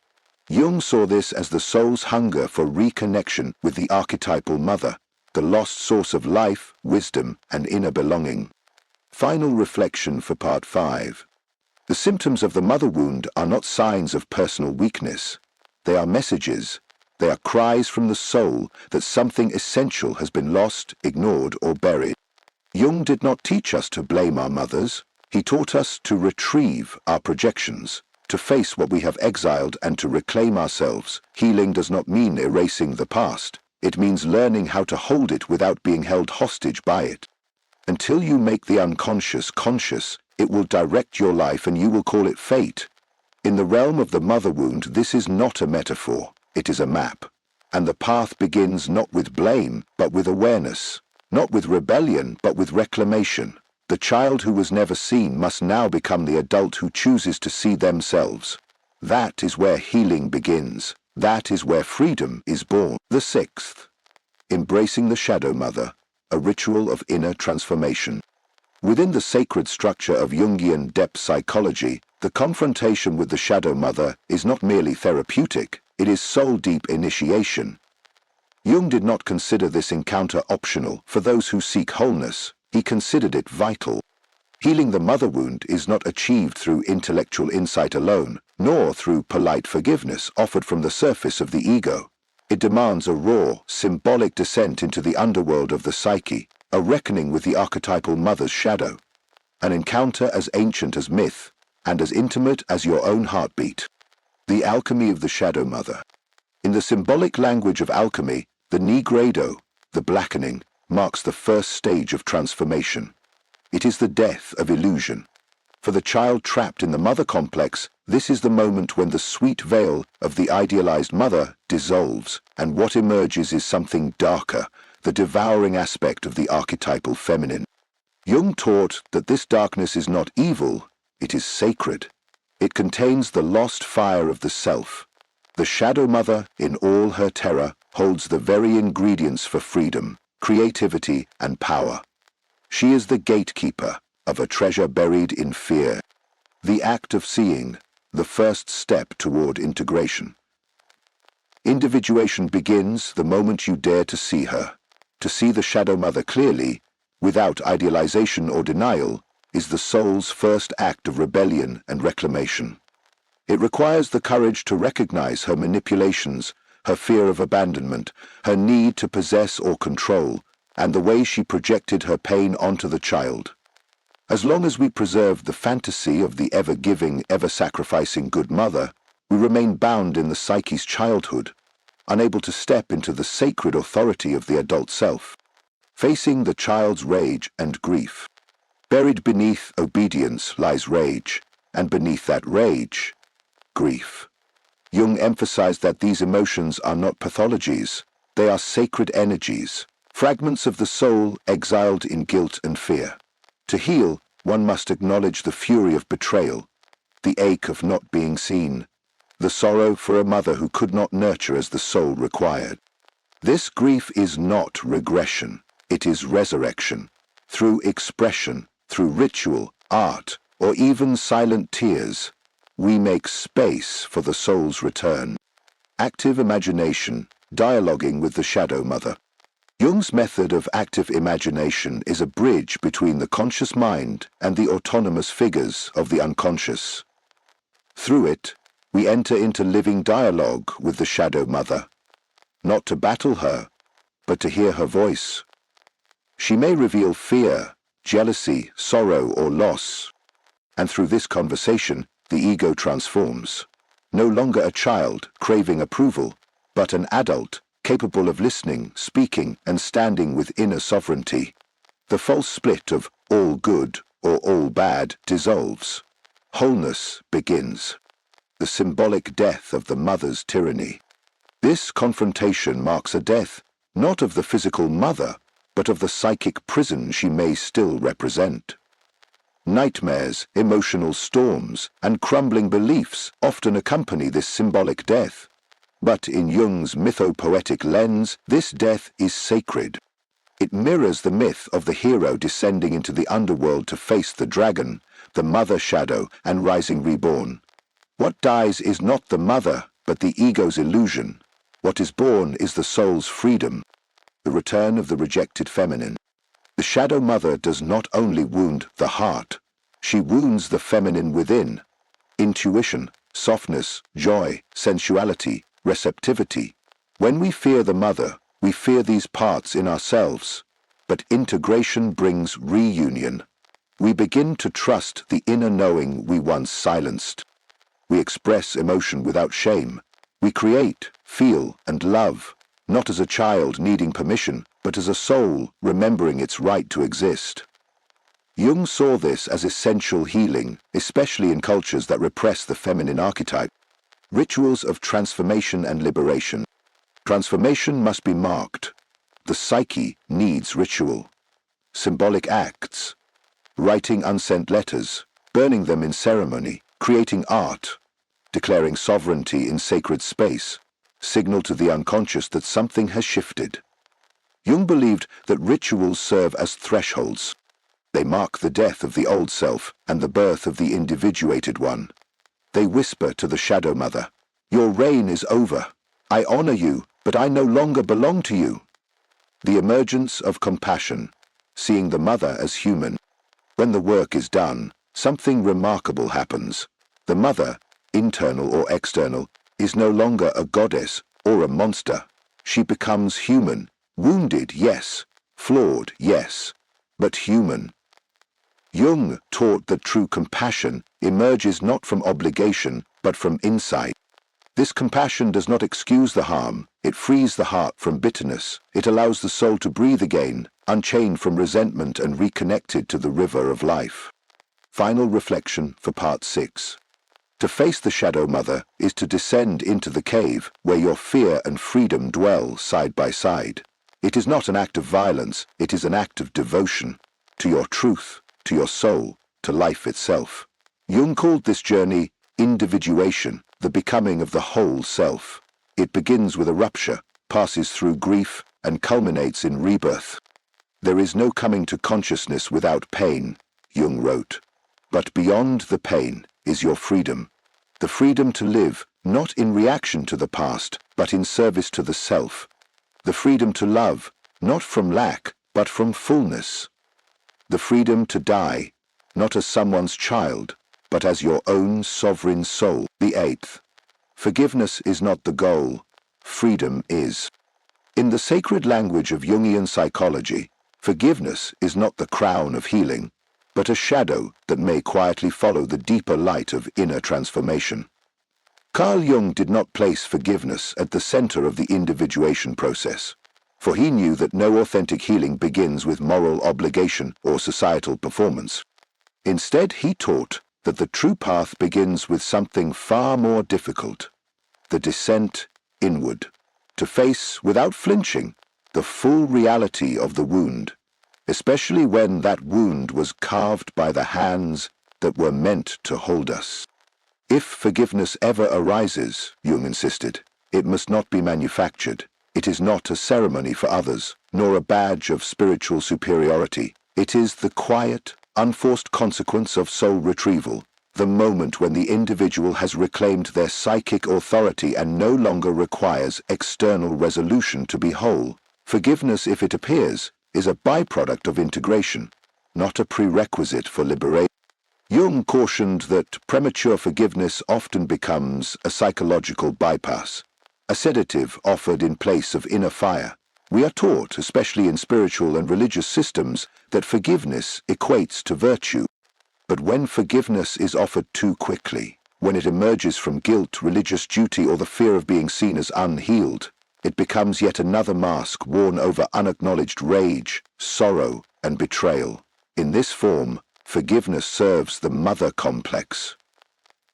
Speaker 1: Jung saw this as the soul's hunger for reconnection with the archetypal mother, the lost source of life, wisdom, and inner belonging. Final reflection for Part 5. The symptoms of the mother wound are not signs of personal weakness. They are messages. They are cries from the soul that something essential has been lost, ignored, or buried. Jung did not teach us to blame our mothers. He taught us to retrieve our projections, to face what we have exiled and to reclaim ourselves. Healing does not mean erasing the past. It means learning how to hold it without being held hostage by it. Until you make the unconscious conscious, it will direct your life and you will call it fate. In the realm of the mother wound, this is not a metaphor, it is a map. And the path begins not with blame, but with awareness. Not with rebellion, but with reclamation. The child who was never seen must now become the adult who chooses to see themselves. That is where healing begins. That is where freedom is born. The 6th. Embracing the shadow mother, a ritual of inner transformation. Within the sacred structure of Jungian depth psychology, the confrontation with the shadow mother is not merely therapeutic, it is soul-deep initiation. Jung did not consider this encounter optional for those who seek wholeness. He considered it vital. Healing the mother wound is not achieved through intellectual insight alone, nor through polite forgiveness offered from the surface of the ego. It demands a raw, symbolic descent into the underworld of the psyche, a reckoning with the archetypal mother's shadow, an encounter as ancient as myth, and as intimate as your own heartbeat. The alchemy of the shadow mother. In the symbolic language of alchemy, the nigredo, the blackening, marks the first stage of transformation. It is the death of illusion. For the child trapped in the mother complex, this is the moment when the sweet veil of the idealized mother dissolves, and what emerges is something darker, the devouring aspect of the archetypal feminine. Jung taught that this darkness is not evil, it is sacred. It contains the lost fire of the self. The shadow mother, in all her terror, holds the very ingredients for freedom, creativity, and power. She is the gatekeeper of a treasure buried in fear. The act of seeing, the first step toward integration. Individuation begins the moment you dare to see her. To see the shadow mother clearly, without idealization or denial, is the soul's first act of rebellion and reclamation. It requires the courage to recognize her manipulations, her fear of abandonment, her need to possess or control, and the way she projected her pain onto the child. As long as we preserve the fantasy of the ever-giving, ever-sacrificing good mother, we remain bound in the psyche's childhood, unable to step into the sacred authority of the adult self, facing the child's rage and grief. Buried beneath obedience lies rage, and beneath that rage, grief. Jung emphasized that these emotions are not pathologies, they are sacred energies, fragments of the soul exiled in guilt and fear. To heal, One must acknowledge the fury of betrayal, the ache of not being seen, the sorrow for a mother who could not nurture as the soul required. This grief is not regression, it is resurrection. Through expression, through ritual, art, or even silent tears, we make space for the soul's return. Active imagination, dialoguing with the shadow mother. Jung's method of active imagination is a bridge between the conscious mind and the autonomous figures of the unconscious. Through it, we enter into living dialogue with the shadow mother, not to battle her, but to hear her voice. She may reveal fear, jealousy, sorrow, or loss, and through this conversation, the ego transforms. No longer a child craving approval, but an adult capable of listening, speaking, and standing with inner sovereignty. The false split of all good or all bad dissolves. Wholeness begins. The symbolic death of the mother's tyranny. This confrontation marks a death, not of the physical mother, but of the psychic prison she may still represent. Nightmares, emotional storms, and crumbling beliefs often accompany this symbolic death. But in Jung's mythopoetic lens, this death is sacred. It mirrors the myth of the hero descending into the underworld to face the dragon, the mother shadow, and rising reborn. What dies is not the mother, but the ego's illusion. What is born is the soul's freedom, the return of the rejected feminine. The shadow mother does not only wound the heart, she wounds the feminine within. Intuition, softness, joy, sensuality, receptivity. When we fear the mother, we fear these parts in ourselves, but integration brings reunion. We begin to trust the inner knowing we once silenced. We express emotion without shame. We create, feel, and love, not as a child needing permission, but as a soul remembering its right to exist. Jung saw this as essential healing, especially in cultures that repress the feminine archetype. Rituals of transformation and liberation. Transformation must be marked. The psyche needs ritual. Symbolic acts. Writing unsent letters, burning them in ceremony, creating art, declaring sovereignty in sacred space, signal to the unconscious that something has shifted. Jung believed that rituals serve as thresholds. They mark the death of the old self and the birth of the individuated one. They whisper to the shadow mother, "Your reign is over. I honor you, but I no longer belong to you." The emergence of compassion, seeing the mother as human. When the work is done, something remarkable happens. The mother, internal or external, is no longer a goddess or a monster. She becomes human, wounded, yes, flawed, yes, but human. Jung taught that true compassion emerges not from obligation, but from insight. This compassion does not excuse the harm, it frees the heart from bitterness, it allows the soul to breathe again, unchained from resentment and reconnected to the river of life. Final reflection for Part 6. To face the shadow mother is to descend into the cave where your fear and freedom dwell side by side. It is not an act of violence, it is an act of devotion to your truth, to your soul, to life itself. Jung called this journey individuation, the becoming of the whole self. It begins with a rupture, passes through grief, and culminates in rebirth. There is no coming to consciousness without pain, Jung wrote. But beyond the pain is your freedom. The freedom to live not in reaction to the past, but in service to the self. The freedom to love, not from lack, but from fullness. The freedom to die, not as someone's child, but as your own sovereign soul. The 8th. Forgiveness is not the goal, freedom is. In the sacred language of Jungian psychology, forgiveness is not the crown of healing, but a shadow that may quietly follow the deeper light of inner transformation. Carl Jung did not place forgiveness at the center of the individuation process, for he knew that no authentic healing begins with moral obligation or societal performance. Instead, he taught that the true path begins with something far more difficult, the descent inward, to face, without flinching, the full reality of the wound, especially when that wound was carved by the hands that were meant to hold us. If forgiveness ever arises, Jung insisted, it must not be manufactured. It is not a ceremony for others, nor a badge of spiritual superiority. It is the quiet, unforced consequence of soul retrieval, the moment when the individual has reclaimed their psychic authority and no longer requires external resolution to be whole. Forgiveness, if it appears, is a byproduct of integration, not a prerequisite for liberation. Jung cautioned that premature forgiveness often becomes a psychological bypass, a sedative offered in place of inner fire. We are taught, especially in spiritual and religious systems, that forgiveness equates to virtue. But when forgiveness is offered too quickly, when it emerges from guilt, religious duty, or the fear of being seen as unhealed, it becomes yet another mask worn over unacknowledged rage, sorrow, and betrayal. In this form, forgiveness serves the mother complex.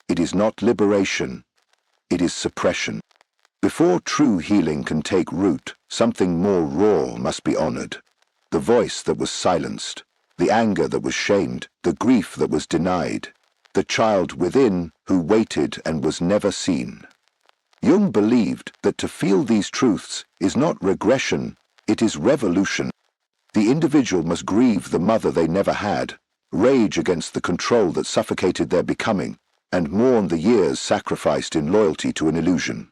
Speaker 1: It is not liberation, it is suppression. Before true healing can take root, something more raw must be honored. The voice that was silenced, the anger that was shamed, the grief that was denied, the child within who waited and was never seen. Jung believed that to feel these truths is not regression, it is revolution. The individual must grieve the mother they never had, rage against the control that suffocated their becoming, and mourn the years sacrificed in loyalty to an illusion.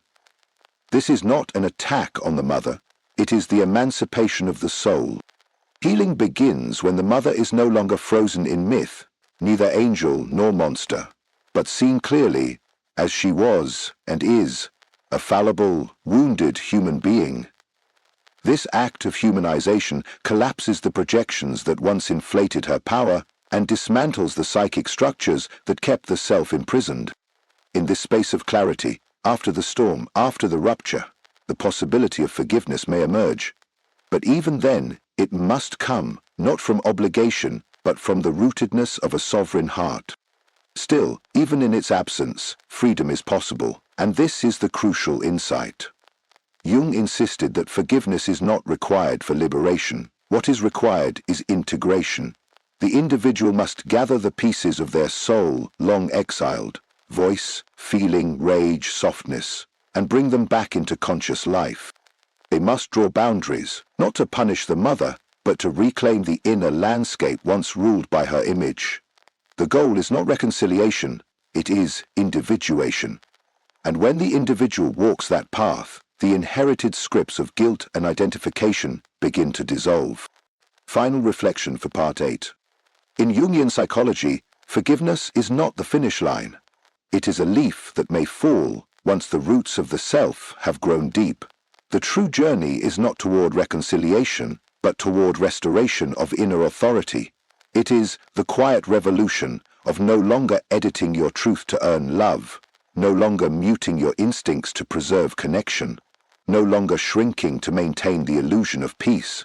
Speaker 1: This is not an attack on the mother, it is the emancipation of the soul. Healing begins when the mother is no longer frozen in myth, neither angel nor monster, but seen clearly as she was and is, a fallible, wounded human being. This act of humanization collapses the projections that once inflated her power and dismantles the psychic structures that kept the self imprisoned. In this space of clarity, after the storm, after the rupture, the possibility of forgiveness may emerge. But even then, it must come, not from obligation, but from the rootedness of a sovereign heart. Still, even in its absence, freedom is possible, and this is the crucial insight. Jung insisted that forgiveness is not required for liberation. What is required is integration. The individual must gather the pieces of their soul long exiled, voice, feeling, rage, softness, and bring them back into conscious life. They must draw boundaries, not to punish the mother, but to reclaim the inner landscape once ruled by her image. The goal is not reconciliation, it is individuation. And when the individual walks that path, the inherited scripts of guilt and identification begin to dissolve. Final reflection for Part 8. In Jungian psychology, forgiveness is not the finish line. It is a leaf that may fall once the roots of the self have grown deep. The true journey is not toward reconciliation, but toward restoration of inner authority. It is the quiet revolution of no longer editing your truth to earn love, no longer muting your instincts to preserve connection, no longer shrinking to maintain the illusion of peace.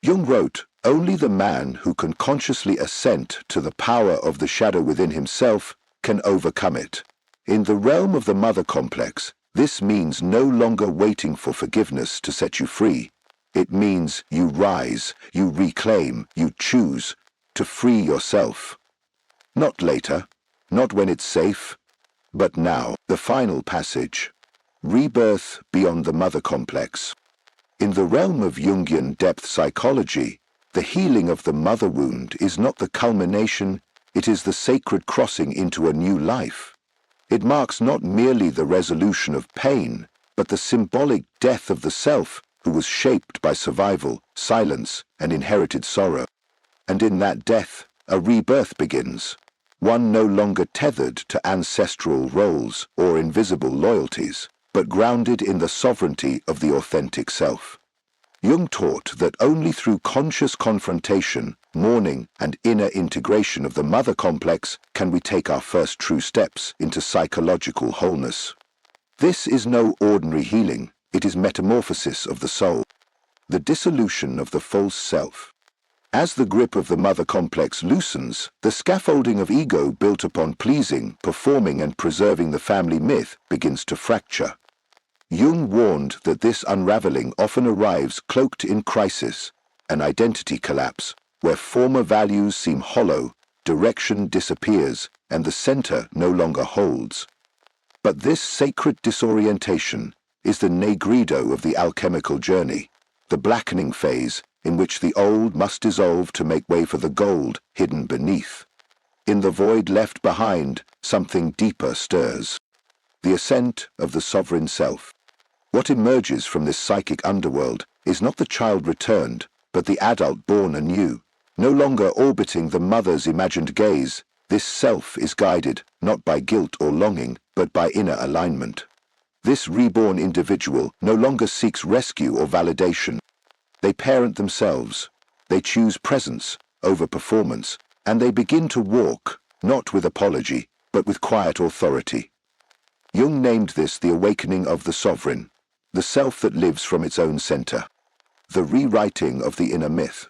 Speaker 1: Jung wrote, "Only the man who can consciously assent to the power of the shadow within himself can overcome it." In the realm of the mother complex, this means no longer waiting for forgiveness to set you free. It means you rise, you reclaim, you choose to free yourself. Not later, not when it's safe, but now. The final passage. Rebirth beyond the mother complex. In the realm of Jungian depth psychology, the healing of the mother wound is not the culmination, it is the sacred crossing into a new life. It marks not merely the resolution of pain, but the symbolic death of the self who was shaped by survival, silence, and inherited sorrow. And in that death, a rebirth begins, one no longer tethered to ancestral roles or invisible loyalties, but grounded in the sovereignty of the authentic self. Jung taught that only through conscious confrontation, mourning, and inner integration of the mother complex can we take our first true steps into psychological wholeness. This is no ordinary healing, it is metamorphosis of the soul, the dissolution of the false self. As the grip of the mother complex loosens, the scaffolding of ego built upon pleasing, performing, and preserving the family myth begins to fracture. Jung warned that this unraveling often arrives cloaked in crisis, an identity collapse, where former values seem hollow, direction disappears, and the center no longer holds. But this sacred disorientation is the negrido of the alchemical journey, the blackening phase in which the old must dissolve to make way for the gold hidden beneath. In the void left behind, something deeper stirs. The ascent of the sovereign self. What emerges from this psychic underworld is not the child returned, but the adult born anew. No longer orbiting the mother's imagined gaze, this self is guided not by guilt or longing, but by inner alignment. This reborn individual no longer seeks rescue or validation. They parent themselves. They choose presence over performance, and they begin to walk, not with apology, but with quiet authority. Jung named this the awakening of the sovereign, the self that lives from its own center, the rewriting of the inner myth.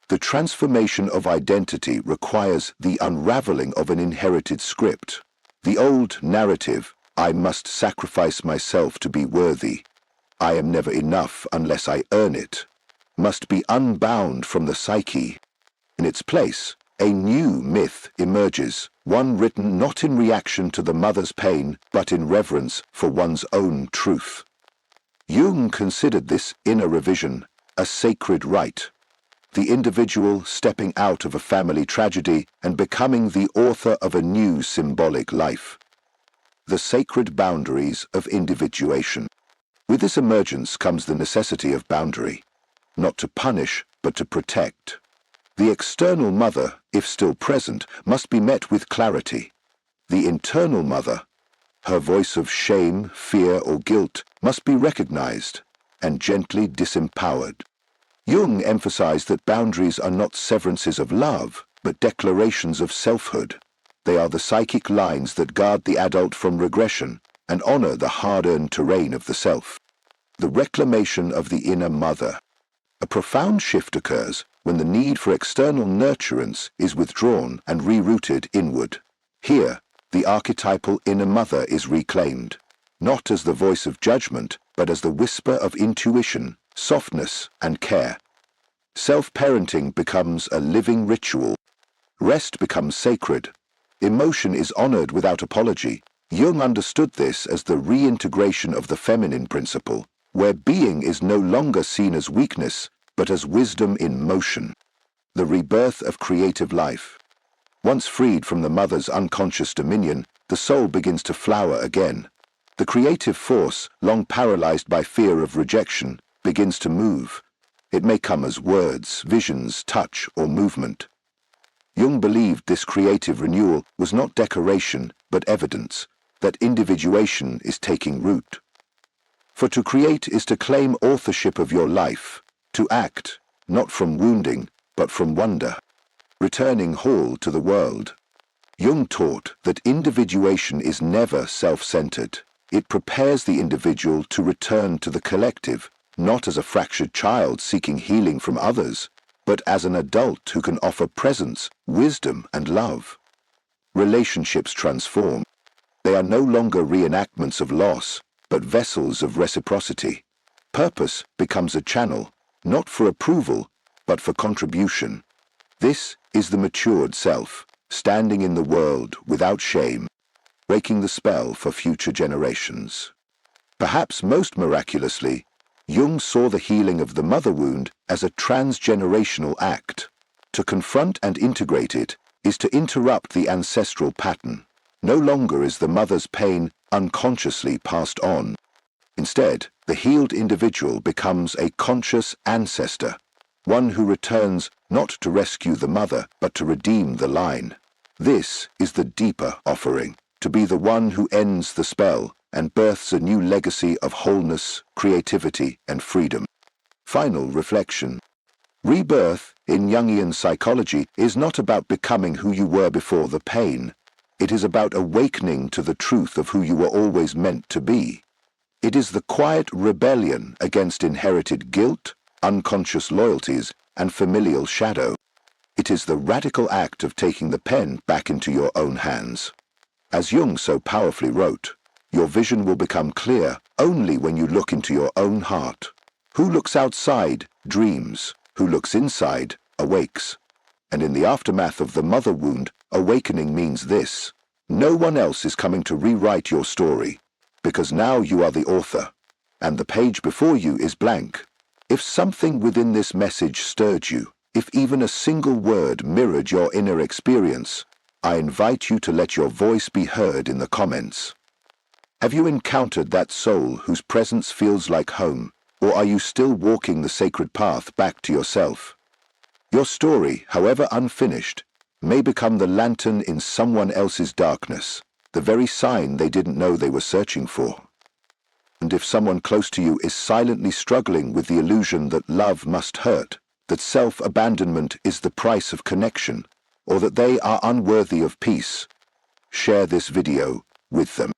Speaker 1: The transformation of identity requires the unraveling of an inherited script. The old narrative, I must sacrifice myself to be worthy, I am never enough unless I earn it, must be unbound from the psyche. In its place, a new myth emerges, one written not in reaction to the mother's pain, but in reverence for one's own truth. Jung considered this inner revision a sacred rite, the individual stepping out of a family tragedy and becoming the author of a new symbolic life. The sacred boundaries of individuation. With this emergence comes the necessity of boundary, not to punish, but to protect. The external mother, if still present, must be met with clarity. The internal mother, her voice of shame, fear, or guilt, must be recognized and gently disempowered. Jung emphasized that boundaries are not severances of love, but declarations of selfhood. They are the psychic lines that guard the adult from regression and honor the hard-earned terrain of the self. The reclamation of the inner mother. A profound shift occurs when the need for external nurturance is withdrawn and rerouted inward. Here, the archetypal inner mother is reclaimed, not as the voice of judgment, but as the whisper of intuition, softness, and care. Self-parenting becomes a living ritual. Rest becomes sacred. Emotion is honored without apology. Jung understood this as the reintegration of the feminine principle, where being is no longer seen as weakness, but as wisdom in motion. The rebirth of creative life. Once freed from the mother's unconscious dominion, the soul begins to flower again. The creative force, long paralyzed by fear of rejection, begins to move. It may come as words, visions, touch, or movement. Jung believed this creative renewal was not decoration, but evidence that individuation is taking root. For to create is to claim authorship of your life, to act, not from wounding, but from wonder, returning whole to the world. Jung taught that individuation is never self-centered. It prepares the individual to return to the collective, not as a fractured child seeking healing from others, but as an adult who can offer presence, wisdom, and love. Relationships transform. They are no longer reenactments of loss, but vessels of reciprocity. Purpose becomes a channel, not for approval, but for contribution. This is the matured self, standing in the world without shame, breaking the spell for future generations. Perhaps most miraculously, Jung saw the healing of the mother wound as a transgenerational act. To confront and integrate it is to interrupt the ancestral pattern. No longer is the mother's pain unconsciously passed on. Instead, the healed individual becomes a conscious ancestor, one who returns not to rescue the mother, but to redeem the line. This is the deeper offering, to be the one who ends the spell and births a new legacy of wholeness, creativity, and freedom. Final reflection. Rebirth, in Jungian psychology, is not about becoming who you were before the pain. It is about awakening to the truth of who you were always meant to be. It is the quiet rebellion against inherited guilt, unconscious loyalties, and familial shadow. It is the radical act of taking the pen back into your own hands. As Jung so powerfully wrote, your vision will become clear only when you look into your own heart. Who looks outside dreams. who looks inside, awakes. And in the aftermath of the mother wound, awakening means this: no one else is coming to rewrite your story, because now you are the author, and the page before you is blank. If something within this message stirred you, if even a single word mirrored your inner experience, I invite you to let your voice be heard in the comments. Have you encountered that soul whose presence feels like home, or are you still walking the sacred path back to yourself? Your story, however unfinished, may become the lantern in someone else's darkness, the very sign they didn't know they were searching for. And if someone close to you is silently struggling with the illusion that love must hurt, that self-abandonment is the price of connection, or that they are unworthy of peace, share this video with them.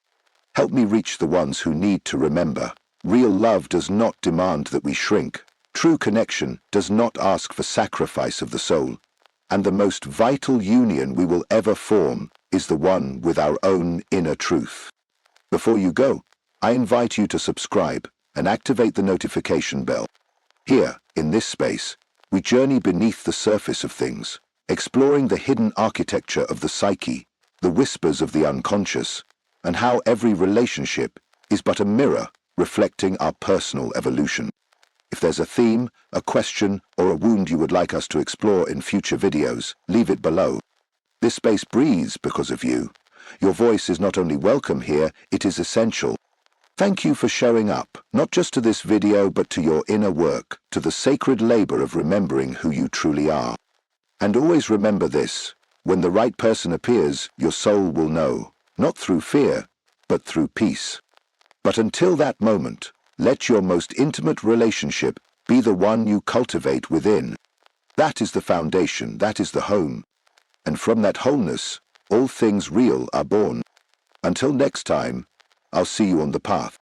Speaker 1: Help me reach the ones who need to remember. Real love does not demand that we shrink. True connection does not ask for sacrifice of the soul. And the most vital union we will ever form is the one with our own inner truth. Before you go, I invite you to subscribe and activate the notification bell. Here, in this space, we journey beneath the surface of things, exploring the hidden architecture of the psyche, the whispers of the unconscious, and how every relationship is but a mirror reflecting our personal evolution. If there's a theme, a question, or a wound you would like us to explore in future videos, leave it below. This space breathes because of you. Your voice is not only welcome here, it is essential. Thank you for showing up, not just to this video, but to your inner work, to the sacred labor of remembering who you truly are. And always remember this: when the right person appears, your soul will know, not through fear, but through peace. But until that moment, let your most intimate relationship be the one you cultivate within. That is the foundation, that is the home. And from that wholeness, all things real are born. Until next time, I'll see you on the path.